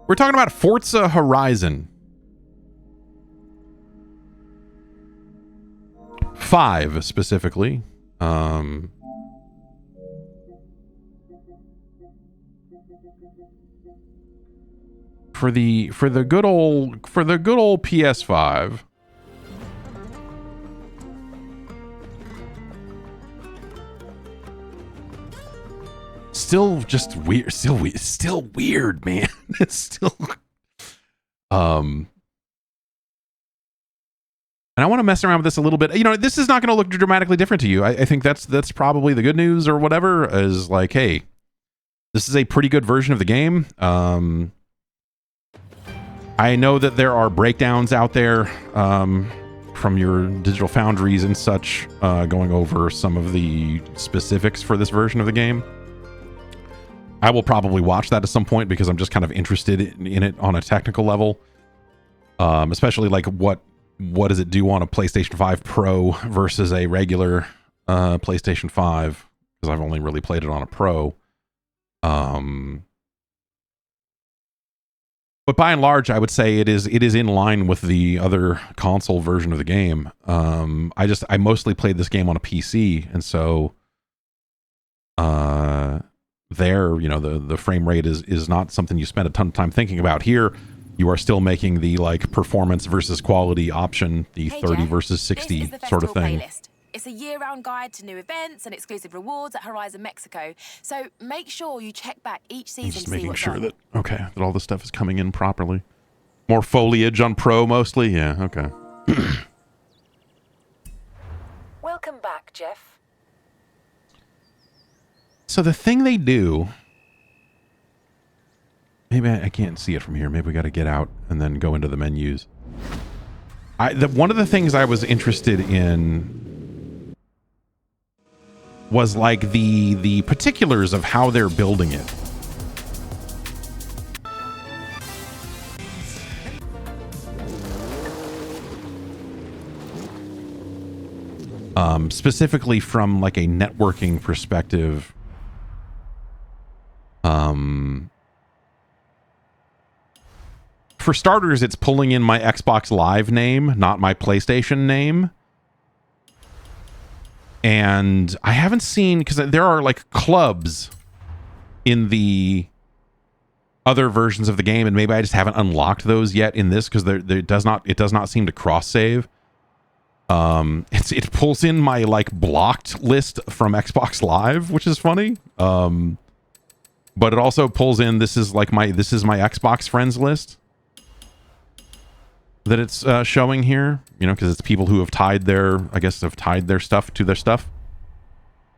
We're talking about Forza Horizon 5 specifically. For the good old PS5. Still just weird. Still weird, man. It's still. And I want to mess around with this a little bit. You know, this is not going to look dramatically different to you. I think that's probably the good news or whatever. Is like, hey, this is a pretty good version of the game. I know that there are breakdowns out there from your digital foundries and such going over some of the specifics for this version of the game. I will probably watch that at some point because I'm just kind of interested in it on a technical level. Especially like what does it do on a PlayStation 5 Pro versus a regular PlayStation 5? Because I've only really played it on a Pro. But by and large, I would say it is in line with the other console version of the game. I mostly played this game on a PC, and so the frame rate is not something you spend a ton of time thinking about. Here, you are still making the like performance versus quality option, the 30 versus 60 sort of thing. Playlist. It's a year-round guide to new events and exclusive rewards at Horizon Mexico. So make sure you check back each season Just to see making what's sure on. that all this stuff is coming in properly. More foliage on Pro mostly? Yeah, okay. Welcome back, Jeff. So the thing they do... Maybe I can't see it from here. Maybe we got to get out and then go into the menus. One of the things I was interested in was like the particulars of how they're building it. Specifically from like a networking perspective. For starters, it's pulling in my Xbox Live name, not my PlayStation name. And I haven't seen, because there are like clubs in the other versions of the game, and maybe I just haven't unlocked those yet in this because it does not seem to cross save. It pulls in my like blocked list from Xbox Live, which is funny. But it also pulls in this is my Xbox friends list that it's showing here, you know, because it's people who have tied their stuff to their stuff.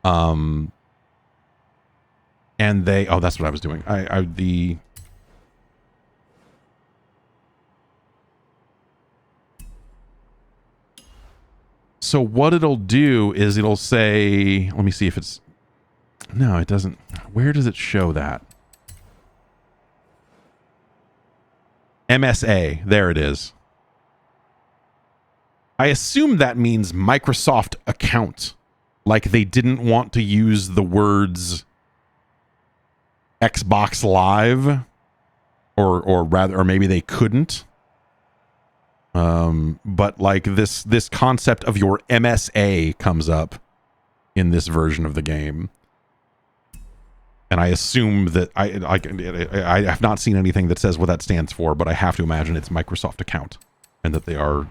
And that's what I was doing. So what it'll do is it'll say, let me see if it's, no, it doesn't. Where does it show that? MSA, there it is. I assume that means Microsoft account. Like they didn't want to use the words Xbox Live, or maybe they couldn't. But like this concept of your MSA comes up in this version of the game. And I assume that I have not seen anything that says what that stands for, but I have to imagine it's Microsoft account and that they are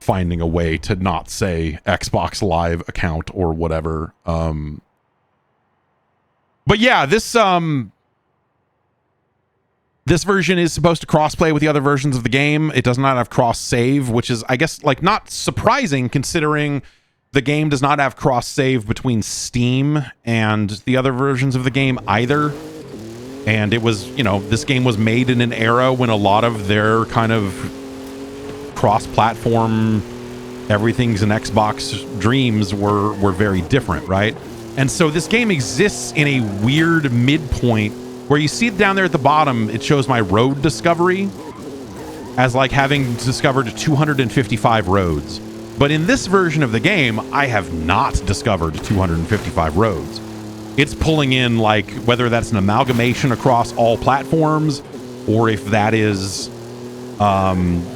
finding a way to not say Xbox Live account or whatever. But yeah, this version is supposed to cross-play with the other versions of the game. It does not have cross-save, which is, I guess, like not surprising considering the game does not have cross-save between Steam and the other versions of the game either. And it was, you know, this game was made in an era when a lot of their kind of cross-platform, everything's an Xbox dreams were very different, right? And so this game exists in a weird midpoint where you see it down there at the bottom, it shows my road discovery as like having discovered 255 roads. But in this version of the game, I have not discovered 255 roads. it's pulling in, like, whether that's an amalgamation across all platforms or if that is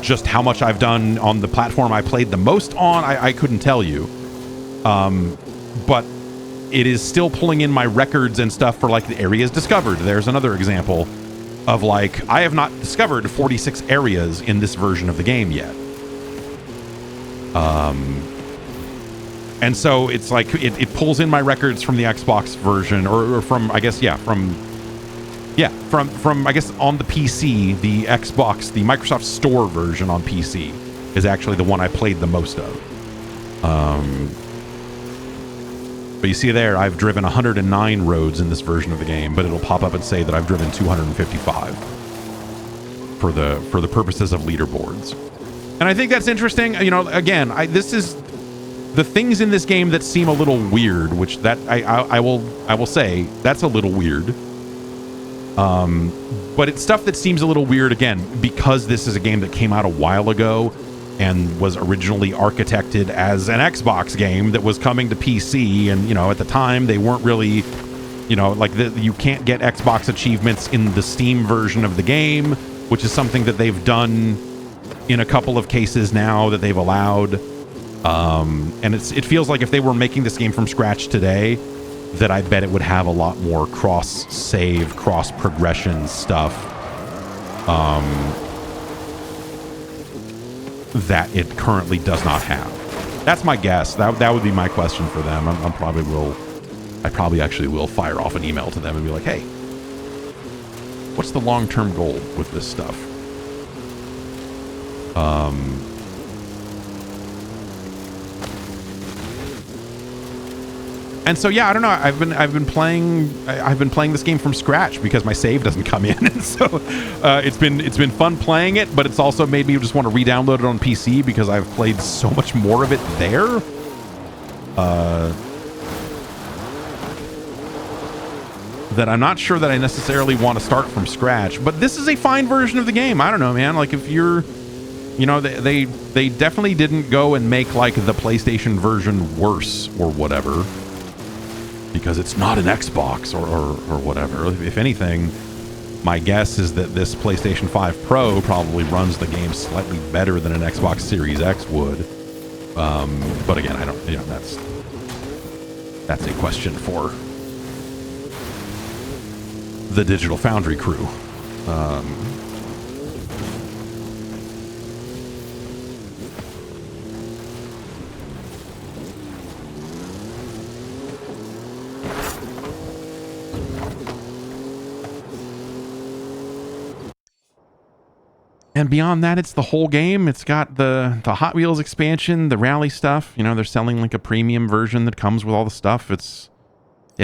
just how much I've done on the platform I played the most on, I couldn't tell you. But it is still pulling in my records and stuff for, like, the areas discovered. There's another example of, like, I have not discovered 46 areas in this version of the game yet. And so it's like it pulls in my records from the Xbox version, or from, I guess, from I guess on the PC, the Xbox, the Microsoft Store version on PC is actually the one I played the most of. But you see there, I've driven 109 roads in this version of the game, but it'll pop up and say that I've driven 255 for the purposes of leaderboards. And I think that's interesting. You know, again, this is the things in this game that seem a little weird, which that I will say that's a little weird. But it's stuff that seems a little weird, again, because this is a game that came out a while ago and was originally architected as an Xbox game that was coming to PC. And, you know, at the time they weren't really, you know, like you can't get Xbox achievements in the Steam version of the game, which is something that they've done in a couple of cases now that they've allowed. And it feels like if they were making this game from scratch today, that I bet it would have a lot more cross-save, cross-progression stuff that it currently does not have. That's my guess. That would be my question for them. I probably actually will fire off an email to them and be like, hey, what's the long-term goal with this stuff? And so, yeah, I don't know. I've been playing this game from scratch because my save doesn't come in, and so it's been fun playing it. But it's also made me just want to re-download it on PC because I've played so much more of it there. That I'm not sure that I necessarily want to start from scratch. But this is a fine version of the game. I don't know, man. Like, if you're, you know, they definitely didn't go and make like the PlayStation version worse or whatever, because it's not an Xbox or whatever. If anything, my guess is that this PlayStation 5 Pro probably runs the game slightly better than an Xbox Series X would. But again, I don't, you know, that's a question for the Digital Foundry crew. And beyond that, it's the whole game. It's got the Hot Wheels expansion, the rally stuff. You know, they're selling like a premium version that comes with all the stuff. It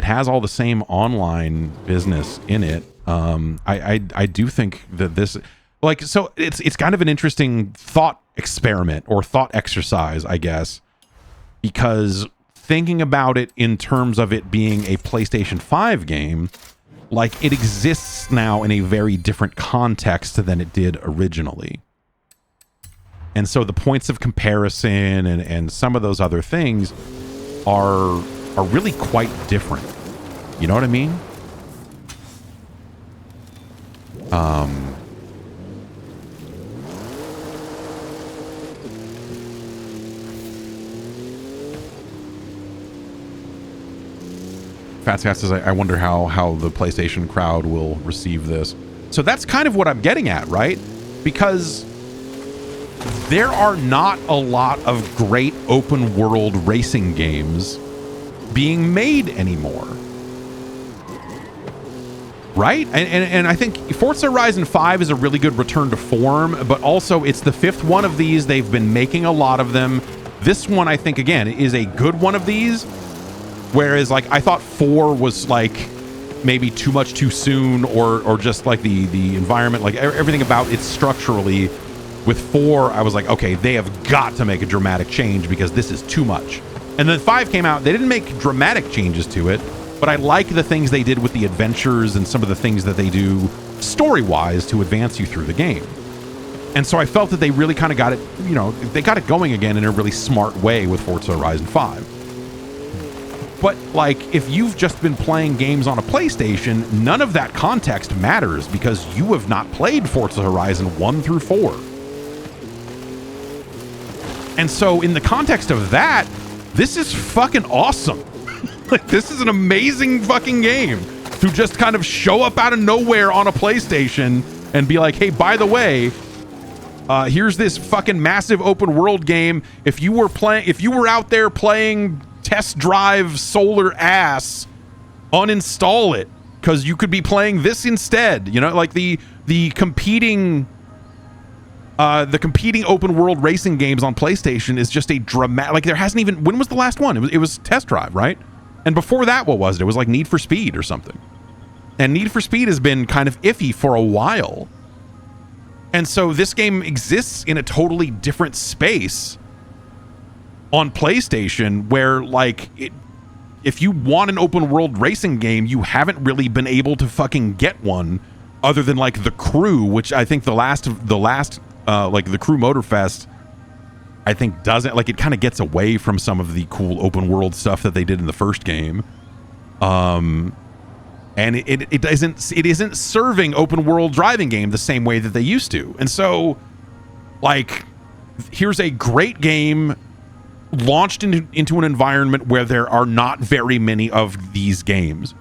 has all the same online business in it. I do think that this, like, so it's kind of an interesting thought experiment or thought exercise, I guess, because thinking about it in terms of it being a PlayStation 5 game, like, it exists now in a very different context than it did originally. And so the points of comparison and some of those other things are really quite different. You know what I mean? Fatscast says, I wonder how the PlayStation crowd will receive this. So that's kind of what I'm getting at, right? Because there are not a lot of great open world racing games being made anymore. Right? And I think Forza Horizon 5 is a really good return to form, but also it's the fifth one of these. They've been making a lot of them. This one, I think, again, is a good one of these. Whereas, like, I thought 4 was, like, maybe too much too soon, or just, like, the environment, like, everything about it structurally. With 4, I was like, okay, they have got to make a dramatic change because this is too much. And then 5 came out. They didn't make dramatic changes to it, but I like the things they did with the adventures and some of the things that they do story-wise to advance you through the game. And so I felt that they really kind of got it, you know, they got it going again in a really smart way with Forza Horizon 5. But like, if you've just been playing games on a PlayStation, none of that context matters because you have not played Forza Horizon 1 through 4. And so in the context of that, this is fucking awesome. Like, this is an amazing fucking game to just kind of show up out of nowhere on a PlayStation and be like, hey, by the way, here's this fucking massive open world game. If you were out there playing Test Drive Solar ass, uninstall it because you could be playing this instead. You know, like the competing open world racing games on PlayStation is just a dramatic. Like, there hasn't even. When was the last one? It was Test Drive, right? And before that, what was it? It was like Need for Speed or something. And Need for Speed has been kind of iffy for a while. And so this game exists in a totally different space on PlayStation where, like, if you want an open world racing game, you haven't really been able to fucking get one other than like The Crew, which I think the last like the Crew Motorfest, I think doesn't, like, it kind of gets away from some of the cool open world stuff that they did in the first game. And it isn't serving open world driving game the same way that they used to. And so, like, here's a great game launched into an environment where there are not very many of these games.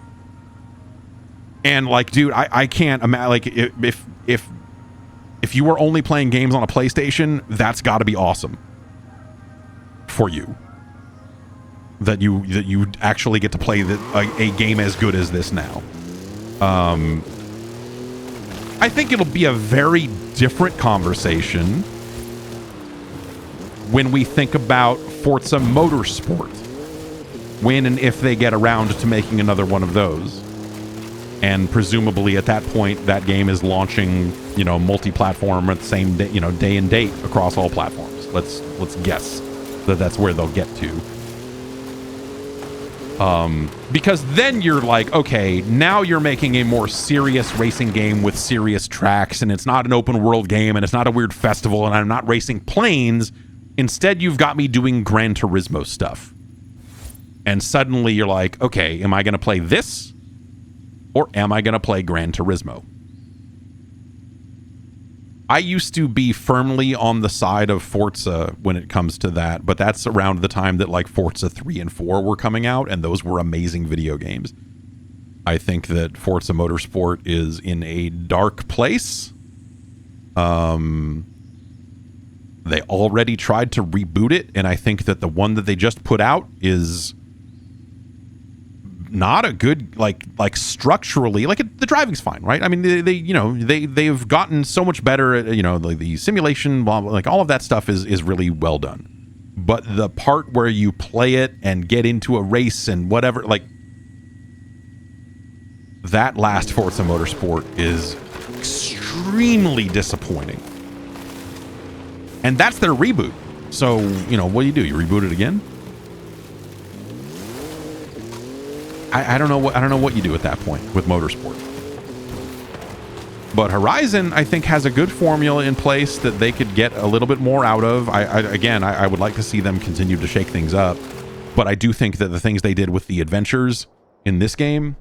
And like, dude, I can't imagine, like, if you were only playing games on a PlayStation, that's got to be awesome for you. That you actually get to play a game as good as this now. I think it'll be a very different conversation when we think about Forza Motorsport, when and if they get around to making another one of those. And presumably at that point, that game is launching, you know, multi-platform at the same day, you know, day and date across all platforms. Let's guess that that's where they'll get to. Because then you're like, okay, now you're making a more serious racing game with serious tracks, and it's not an open world game, and it's not a weird festival, and I'm not racing planes. Instead, you've got me doing Gran Turismo stuff. And suddenly you're like, okay, am I going to play this? Or am I going to play Gran Turismo? I used to be firmly on the side of Forza when it comes to that, but that's around the time that like Forza 3 and 4 were coming out, and those were amazing video games. I think that Forza Motorsport is in a dark place. They already tried to reboot it, and I think that the one that they just put out is not a good, like structurally, like the driving's fine, right? I mean, they've gotten so much better at, you know, like the simulation, blah, blah, like all of that stuff is really well done. But the part where you play it and get into a race and whatever, like that last Forza Motorsport is extremely disappointing. And that's their reboot. So, you know, what do? You reboot it again? I don't know what you do at that point with Motorsport. But Horizon, I think, has a good formula in place that they could get a little bit more out of. I would like to see them continue to shake things up. But I do think that the things they did with the adventures in this game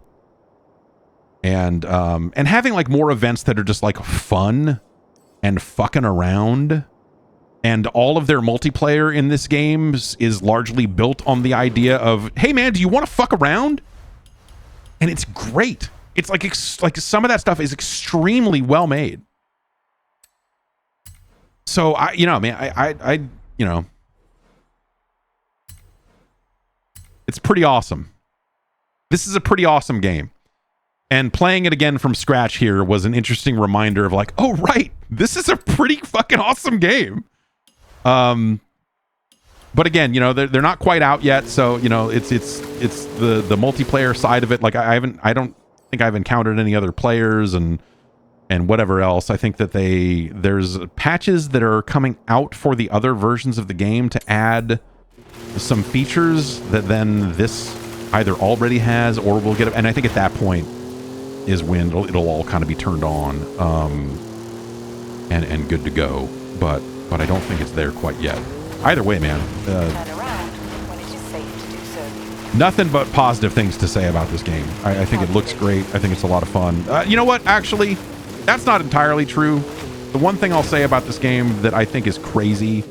and having like more events that are just like fun and fucking around, and all of their multiplayer in this game is largely built on the idea of, hey man, do you want to fuck around? And it's great. It's like some of that stuff is extremely well made. So I it's pretty awesome. This is a pretty awesome game. And playing it again from scratch here was an interesting reminder of like, oh right, this is a pretty fucking awesome game. But again, you know, they're not quite out yet, so you know, it's the multiplayer side of it. Like I don't think I've encountered any other players and whatever else. I think that there's patches that are coming out for the other versions of the game to add some features that then this either already has or will get. And I think at that point is when it'll all kind of be turned on and good to go. But I don't think it's there quite yet. Either way, man. Turn around when it is safe to do so. Nothing but positive things to say about this game. I think it looks great. I think it's a lot of fun. You know what? Actually, that's not entirely true. The one thing I'll say about this game that I think is crazy,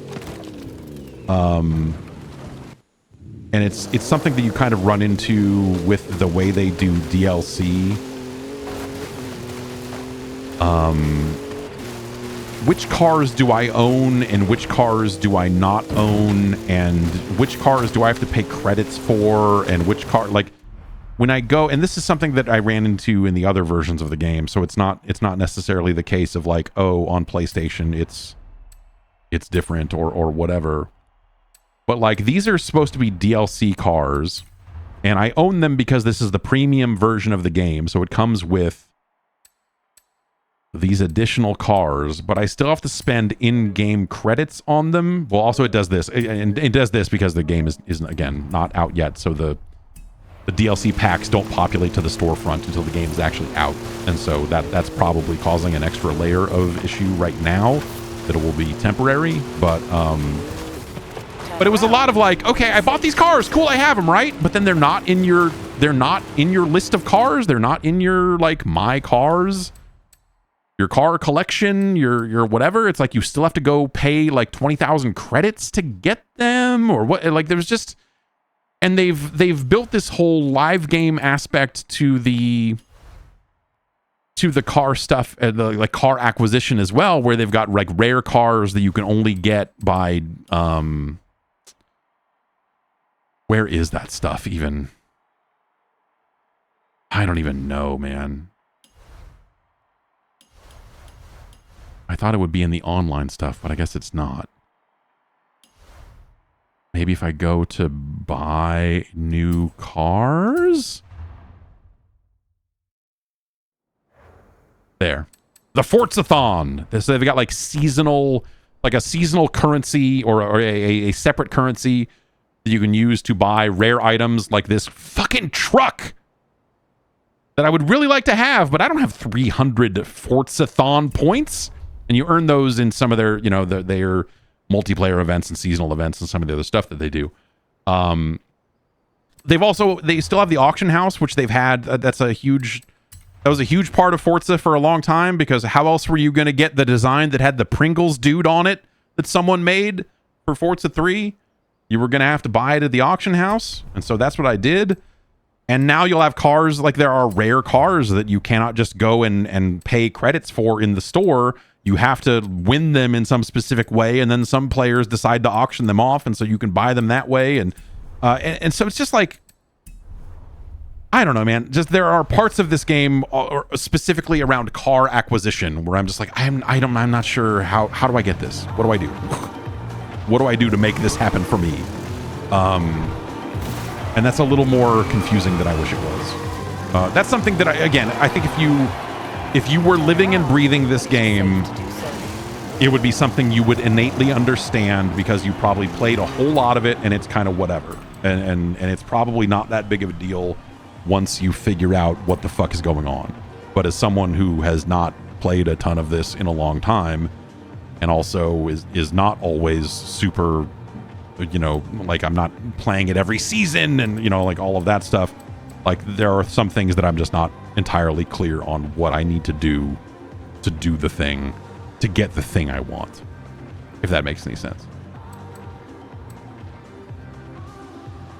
and it's something that you kind of run into with the way they do DLC. Which cars do I own and which cars do I not own, and which cars do I have to pay credits for, and which car, like when I go, and this is something that I ran into in the other versions of the game, so it's not necessarily the case of like, oh, on PlayStation it's different or whatever. But like, these are supposed to be DLC cars, and I own them because this is the premium version of the game, so it comes with these additional cars, but I still have to spend in-game credits on them. Well, also it does this, and it does this because the game is again not out yet, so the DLC packs don't populate to the storefront until the game is actually out, and so that's probably causing an extra layer of issue right now that it will be temporary. But it was a lot of like, okay, I bought these cars, cool, I have them, right? But then they're not in your list of cars. They're not in your like my cars, your car collection, your whatever. It's like you still have to go pay like 20,000 credits to get them, or what? Like there's just, and they've built this whole live game aspect to the car stuff, the like car acquisition as well, where they've got like rare cars that you can only get by where is that stuff even? I don't even know, man. I thought it would be in the online stuff, but I guess it's not. Maybe if I go to buy new cars? There. The Forzathon. So they've got like seasonal, like a seasonal currency or a separate currency that you can use to buy rare items like this fucking truck that I would really like to have, but I don't have 300 Forzathon points. And you earn those in some of their, you know, their multiplayer events and seasonal events and some of the other stuff that they do. They still have the auction house, which they've had. That was a huge part of Forza for a long time, because how else were you going to get the design that had the Pringles dude on it that someone made for Forza 3? You were going to have to buy it at the auction house. And so that's what I did. And now you'll have cars, like there are rare cars that you cannot just go and pay credits for in the store. You have to win them in some specific way, and then some players decide to auction them off, and so you can buy them that way. And so it's just like, I don't know, man. Just there are parts of this game specifically around car acquisition where I'm just like, I'm not sure how do I get this? What do I do? What do I do to make this happen for me? And that's a little more confusing than I wish it was. That's something that I think if you were living and breathing this game, it would be something you would innately understand, because you probably played a whole lot of it and it's kind of whatever. And it's probably not that big of a deal once you figure out what the fuck is going on. But as someone who has not played a ton of this in a long time, and also is not always super, you know, like I'm not playing it every season and, you know, like all of that stuff, like there are some things that I'm just not entirely clear on what I need to do the thing, to get the thing I want, if that makes any sense.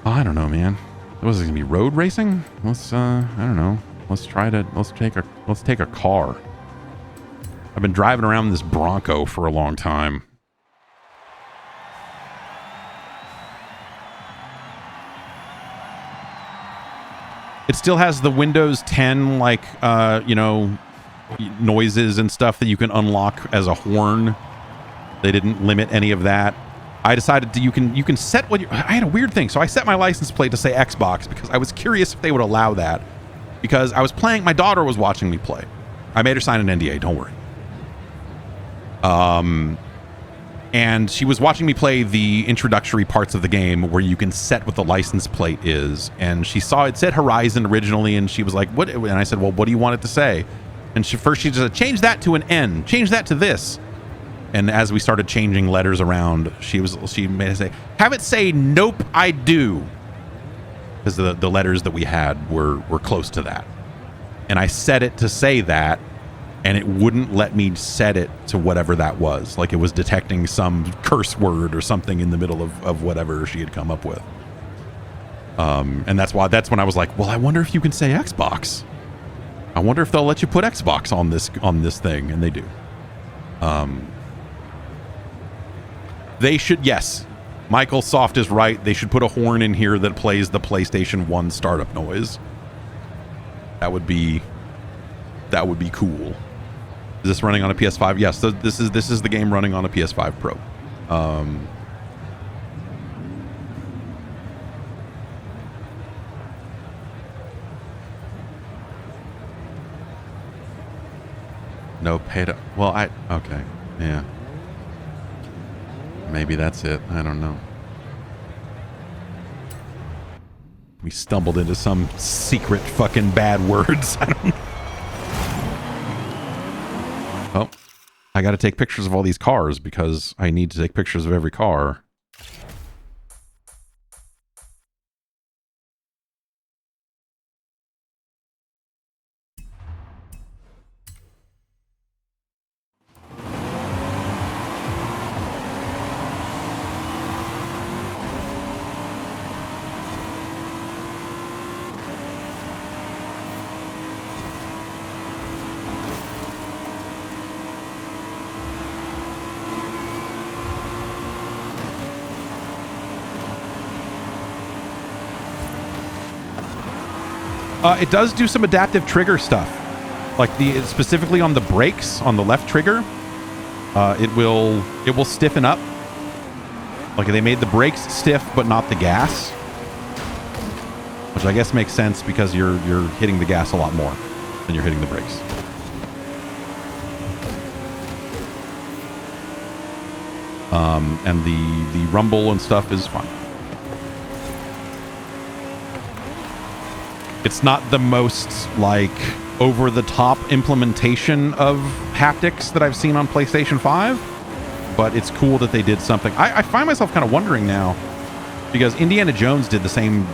I don't know, man. Was it gonna be road racing? Let's I don't know. Let's take a car. I've been driving around this Bronco for a long time. It still has the Windows 10, like, you know, noises and stuff that you can unlock as a horn. They didn't limit any of that. I decided you can set what I had a weird thing. So I set my license plate to say Xbox because I was curious if they would allow that. Because I was playing, my daughter was watching me play. I made her sign an NDA, don't worry. And she was watching me play the introductory parts of the game where you can set what the license plate is. And she saw it said Horizon originally, and she was like, "What?" And I said, "Well, what do you want it to say?" And she just said, "Change that to an N. Change that to this." And as we started changing letters around, she made it say, "Have it say, nope, I do." because the letters that we had were close to that. And I set it to say that, and it wouldn't let me set it to whatever that was. Like it was detecting some curse word or something in the middle of whatever she had come up with. And that's when I was like, well, I wonder if you can say Xbox. I wonder if they'll let you put Xbox on this thing, and they do. They should, yes. Michael Soft is right. They should put a horn in here that plays the PlayStation 1 startup noise. That would be cool. Is this running on a PS5? Yes, this is the game running on a PS5 Pro. No pay to... Well, okay. Yeah. Maybe that's it. I don't know. We stumbled into some secret fucking bad words. I don't know. Oh. I gotta take pictures of all these cars because I need to take pictures of every car. It does do some adaptive trigger stuff, like specifically on the brakes on the left trigger. It will stiffen up. Like they made the brakes stiff, but not the gas, which I guess makes sense because you're hitting the gas a lot more than you're hitting the brakes. And the rumble and stuff is fine. It's not the most, like, over-the-top implementation of haptics that I've seen on PlayStation 5, but it's cool that they did something. I find myself kind of wondering now, because Indiana Jones did the same,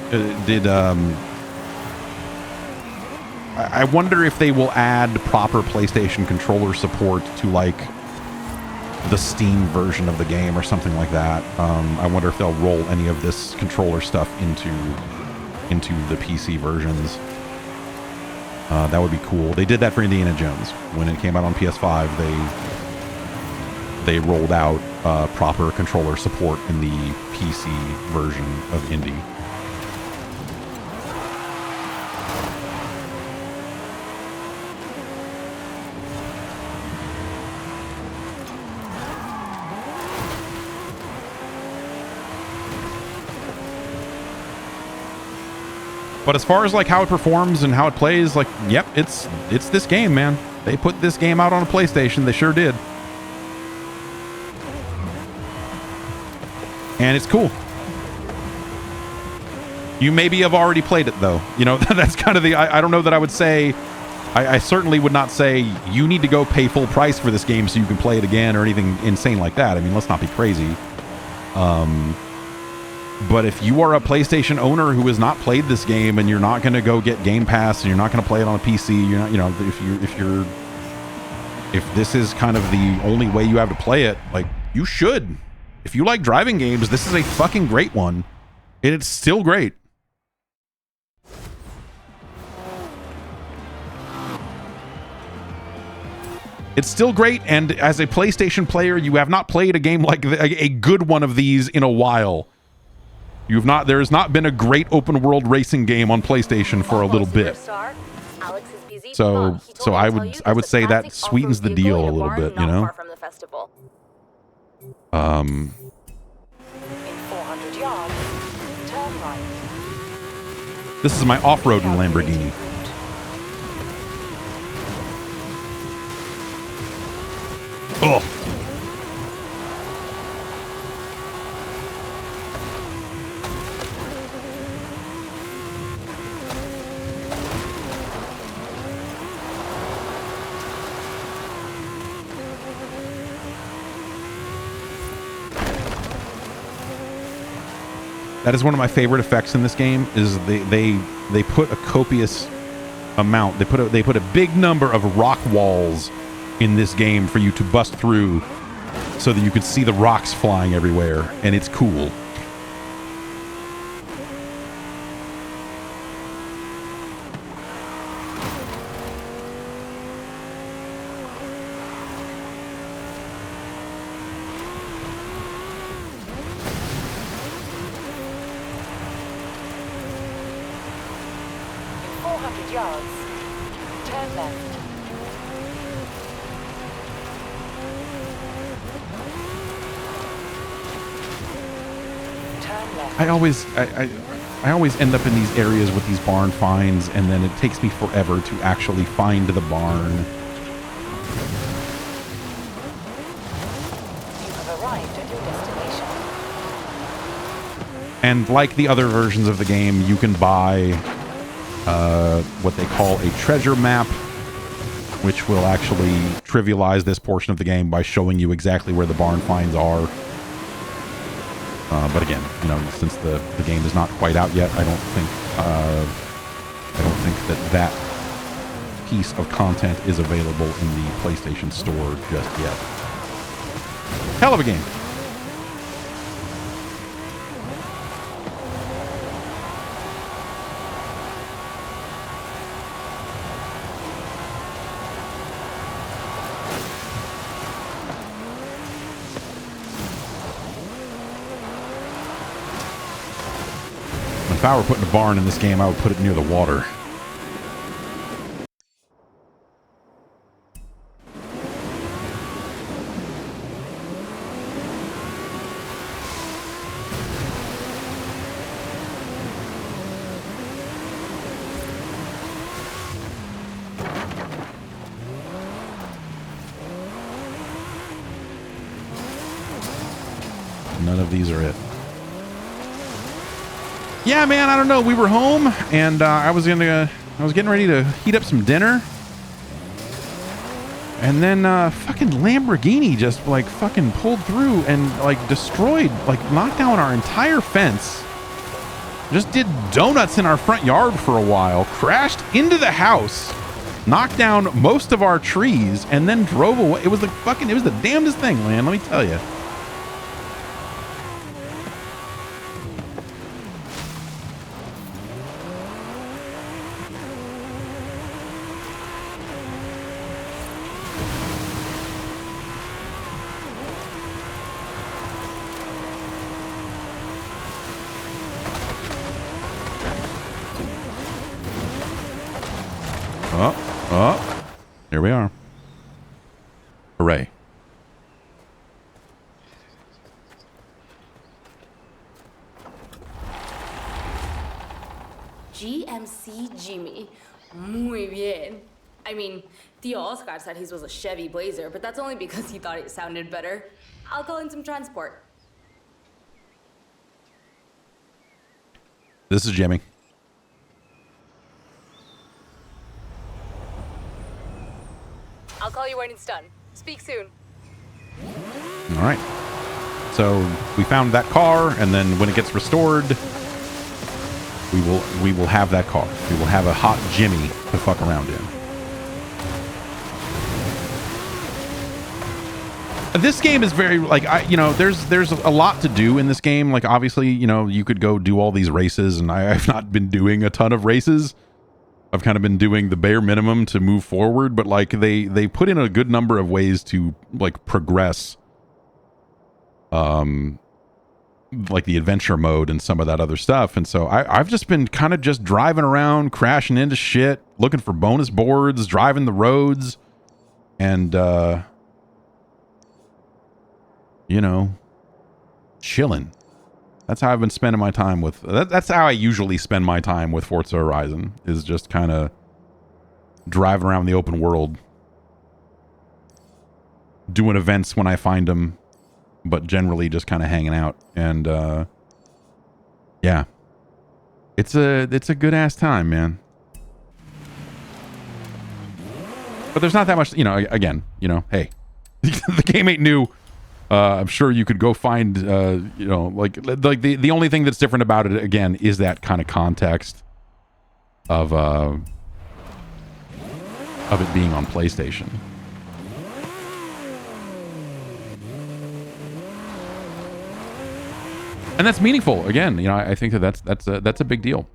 I wonder if they will add proper PlayStation controller support to, like, the Steam version of the game or something like that. I wonder if they'll roll any of this controller stuff into the PC versions. That would be cool. They did that for Indiana Jones. When it came out on PS5, they rolled out proper controller support in the PC version of Indy. But as far as like how it performs and how it plays, like, yep, it's this game, man. They put this game out on a PlayStation. They sure did. And it's cool. You maybe have already played it, though. You know, that's kind of the... I don't know that I would say... I certainly would not say you need to go pay full price for this game so you can play it again or anything insane like that. I mean, let's not be crazy. But if you are a PlayStation owner who has not played this game and you're not going to go get Game Pass and you're not going to play it on a PC, you're not, you know, if this is kind of the only way you have to play it, like, you should. If you like driving games, this is a fucking great one. And it's still great. It's still great, and as a PlayStation player, you have not played a game like a good one of these in a while. You've not. There has not been a great open world racing game on PlayStation for a little bit. So I would say that sweetens the deal a little bit, you know. In 400 yards, turn right. This is my off-roading Lamborghini. Oh. That is one of my favorite effects in this game. Is they put a copious amount. They put a big number of rock walls in this game for you to bust through, so that you could see the rocks flying everywhere, and it's cool. I always end up in these areas with these barn finds, and then it takes me forever to actually find the barn. You have arrived at your destination. And like the other versions of the game, you can buy what they call a treasure map, which will actually trivialize this portion of the game by showing you exactly where the barn finds are. But again, you know, since the game is not quite out yet, I don't think that piece of content is available in the PlayStation Store just yet. Hell of a game. If I were putting a barn in this game, I would put it near the water. None of these are it. Yeah, man, I don't know. We were home, and I was getting ready to heat up some dinner, and then fucking Lamborghini just like fucking pulled through and like destroyed, like knocked down our entire fence. Just did donuts in our front yard for a while. Crashed into the house, knocked down most of our trees, and then drove away. It was the damnedest thing, man. Let me tell you. Oh, here we are. Hooray. GMC Jimmy. Muy bien. I mean, Theo Oscar said his was a Chevy Blazer, but that's only because he thought it sounded better. I'll call in some transport. This is Jimmy. I'll call you when it's done. Speak soon. All right. So we found that car, and then when it gets restored, we will have that car. We will have a hot Jimmy to fuck around in. This game is very like there's a lot to do in this game. Like obviously, you could go do all these races, and I've not been doing a ton of races. I've kind of been doing the bare minimum to move forward, but like they put in a good number of ways to like progress, like the adventure mode and some of that other stuff. And so I've just been kind of just driving around, crashing into shit, looking for bonus boards, driving the roads, and chilling. That's how I've been spending my time with... That's how I usually spend my time with Forza Horizon, is just kind of driving around the open world. Doing events when I find them, but generally just kind of hanging out. And, yeah. It's a good-ass time, man. But there's not that much... again, hey. The game ain't new. I'm sure you could go find, like the only thing that's different about it again is that kind of context of it being on PlayStation. And that's meaningful. Again, I think that's a big deal.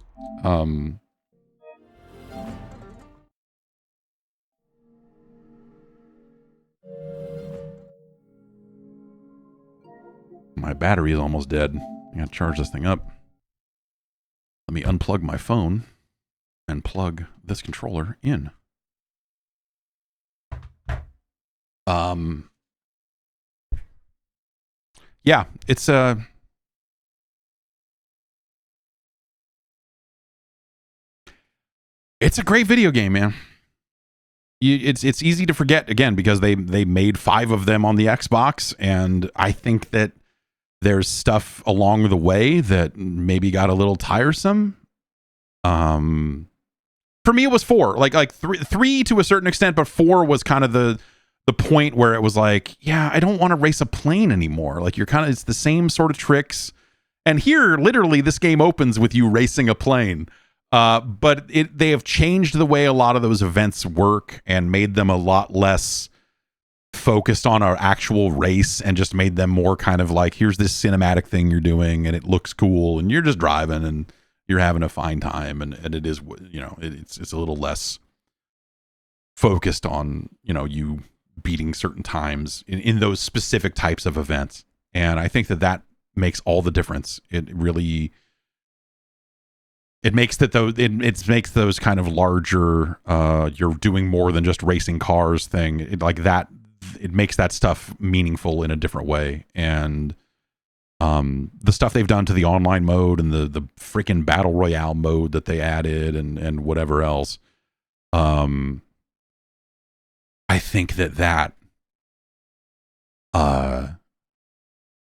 My battery is almost dead. I gotta charge this thing up. Let me unplug my phone and plug this controller in. Yeah, it's a great video game, man. It's easy to forget again because they made 5 of them on the Xbox, and I think that there's stuff along the way that maybe got a little tiresome. For me, it was 4. Like three to a certain extent, but 4 was kind of the point where it was like, yeah, I don't want to race a plane anymore. Like it's the same sort of tricks. And here, literally, this game opens with you racing a plane. But they have changed the way a lot of those events work and made them a lot less focused on our actual race and just made them more kind of like, here's this cinematic thing you're doing and it looks cool and you're just driving and you're having a fine time, and it is, it's a little less focused on, you beating certain times in those specific types of events. And I think that makes all the difference. It makes it makes those kind of larger you're doing more than just racing cars thing. It makes that stuff meaningful in a different way. And the stuff they've done to the online mode and the freaking battle royale mode that they added and whatever else. I think that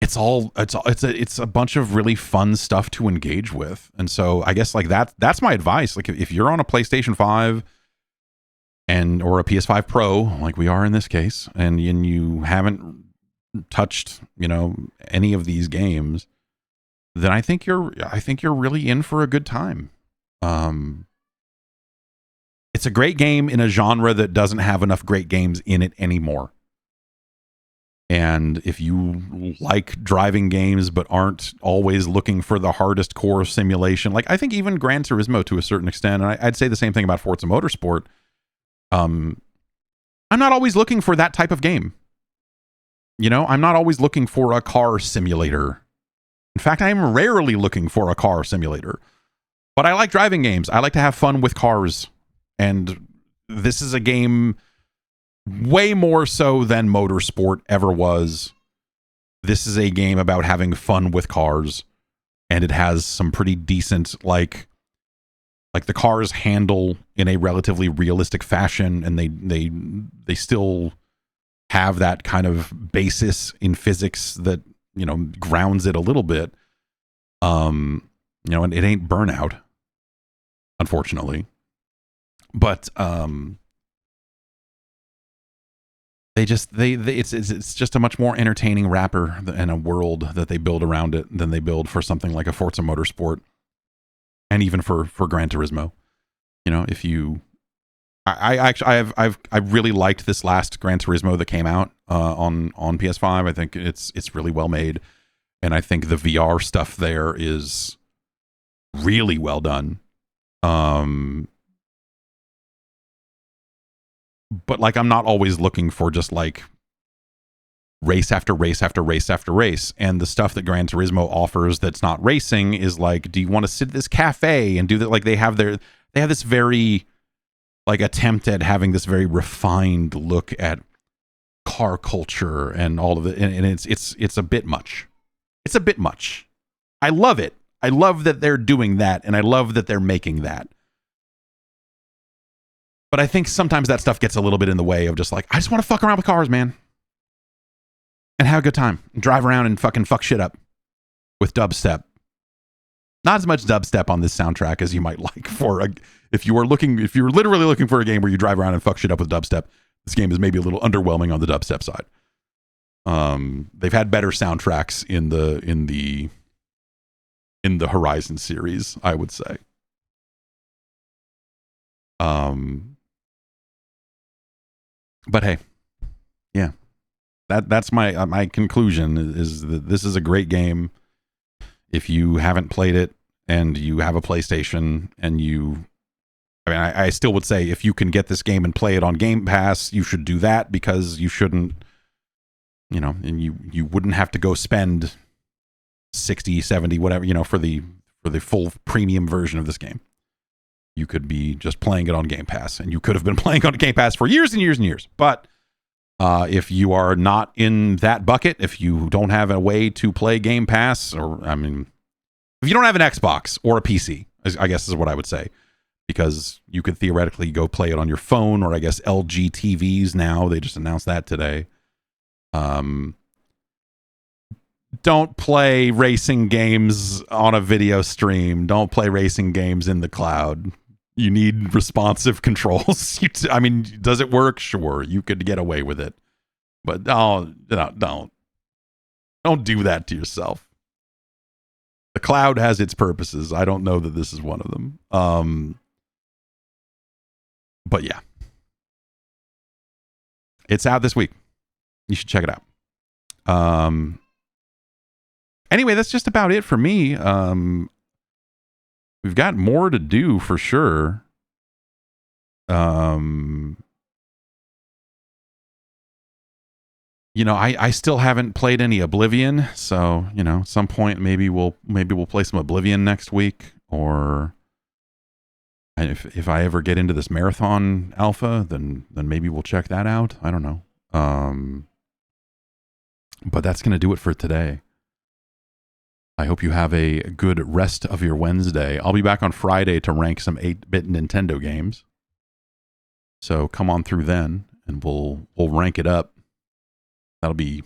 it's a bunch of really fun stuff to engage with. And so I guess like that's my advice. Like if you're on a PlayStation 5 or a PS5 Pro, like we are in this case, and you haven't touched, any of these games, then I think you're really in for a good time. It's a great game in a genre that doesn't have enough great games in it anymore. And if you like driving games but aren't always looking for the hardest core simulation, like I think even Gran Turismo to a certain extent, and I'd say the same thing about Forza Motorsport, I'm not always looking for that type of game. I'm not always looking for a car simulator. In fact, I am rarely looking for a car simulator. But I like driving games. I like to have fun with cars. And this is a game way more so than Motorsport ever was. This is a game about having fun with cars, and it has some pretty decent like the cars handle in a relatively realistic fashion, and they still have that kind of basis in physics that grounds it a little bit. And it ain't Burnout, unfortunately. But it's just a much more entertaining wrapper and a world that they build around it than they build for something like a Forza Motorsport, and even for Gran Turismo. If you, I really liked this last Gran Turismo that came out on PS5. I think it's really well made, and I think the VR stuff there is really well done. But like, I'm not always looking for just like race after race after race after race. And the stuff that Gran Turismo offers that's not racing is like, do you want to sit at this cafe and do that? Like they have this very like attempt at having this very refined look at car culture and all of it. And it's a bit much. It's a bit much. I love it. I love that they're doing that. And I love that they're making that. But I think sometimes that stuff gets a little bit in the way of just like, I just want to fuck around with cars, man. And have a good time. And drive around and fucking fuck shit up with dubstep. Not as much dubstep on this soundtrack as you might like if you're literally looking for a game where you drive around and fuck shit up with dubstep, this game is maybe a little underwhelming on the dubstep side. They've had better soundtracks in the Horizon series, I would say. But hey, yeah, that's my conclusion is that this is a great game. If you haven't played it and you have a PlayStation and I still would say if you can get this game and play it on Game Pass, you should do that, because you shouldn't, and you wouldn't have to go spend 60, 70, whatever, for the full premium version of this game. You could be just playing it on Game Pass, and you could have been playing on Game Pass for years and years and years. But if you are not in that bucket, if you don't have a way to play Game Pass, or if you don't have an Xbox or a PC, I guess is what I would say, because you could theoretically go play it on your phone, or I guess LG TVs now. They just announced that today. Don't play racing games on a video stream. Don't play racing games in the cloud. You need responsive controls. Does it work? Sure, you could get away with it, but don't do that to yourself. The cloud has its purposes. I don't know that this is one of them. But yeah, it's out this week. You should check it out. Anyway, that's just about it for me. We've got more to do for sure. I still haven't played any Oblivion, so at some point maybe we'll play some Oblivion next week, or if I ever get into this Marathon Alpha, then maybe we'll check that out. I don't know. But that's gonna do it for today. I hope you have a good rest of your Wednesday. I'll be back on Friday to rank some 8-bit Nintendo games. So come on through then, and we'll rank it up. That'll be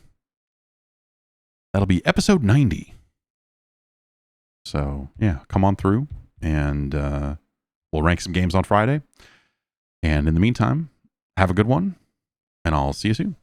episode 90. So yeah, come on through, and we'll rank some games on Friday. And in the meantime, have a good one, and I'll see you soon.